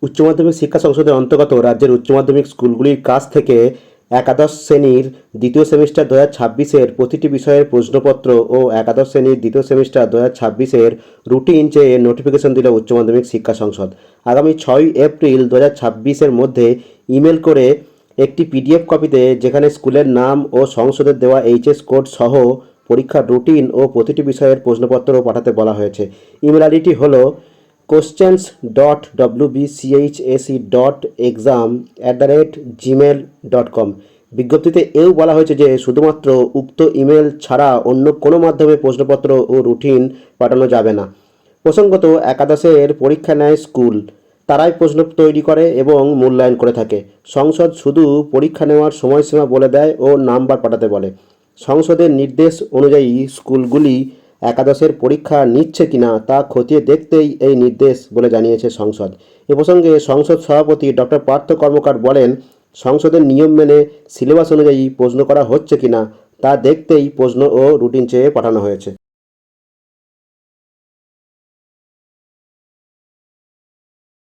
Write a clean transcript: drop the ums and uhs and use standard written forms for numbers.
উচ্চ মাধ্যমিক শিক্ষা সংসদের অন্তর্গত রাজ্যের উচ্চ মাধ্যমিক স্কুলগুলির কাছ থেকে একাদশ শ্রেণীর দ্বিতীয় সেমিস্টার 2026-এর প্রতিটি বিষয়ের প্রশ্নপত্র ও একাদশ শ্রেণীর দ্বিতীয় সেমিস্টার 2026-এর রুটিন চেয়ে নোটিফিকেশন দিল উচ্চ মাধ্যমিক শিক্ষা সংসদ। আগামী 6 এপ্রিল 2026-এর মধ্যে ইমেল করে একটি পিডিএফ কপিতে যেখানে স্কুলের নাম ও সংসদের দেওয়া এইচএস কোড সহ পরীক্ষার রুটিন ও প্রতিটি বিষয়ের প্রশ্নপত্রও পাঠাতে বলা হয়েছে। ইমেল আইডিটি হলো questions.wbch.exam@gmail.com। বিজ্ঞপ্তিতে এও বলা হয়েছে যে শুধুমাত্র উক্ত ইমেল ছাড়া অন্য কোনো মাধ্যমে প্রশ্নপত্র ও রুটিন পাঠানো যাবে না। প্রসঙ্গত, একাদশের পরীক্ষা নেয় স্কুল, তারাই প্রশ্ন তৈরি করে এবং মূল্যায়ন করে থাকে। সংসদ শুধু পরীক্ষা নেওয়ার সময়সীমা বলে দেয় ও নাম্বার পাঠাতে বলে। সংসদের নির্দেশ অনুযায়ী স্কুলগুলি একাদশের পরীক্ষা নিচ্ছে কিনা তা খতিয়ে দেখতেই এই নির্দেশ বলে জানিয়েছে সংসদ। এ প্রসঙ্গে সংসদ সভাপতি ডক্টর পার্থ কর্মকার বলেন, সংসদের নিয়ম মেনে সিলেবাস অনুযায়ী প্রশ্ন করা হচ্ছে কিনা তা দেখতেই প্রশ্ন ও রুটিন চেয়ে পাঠানো হয়েছে।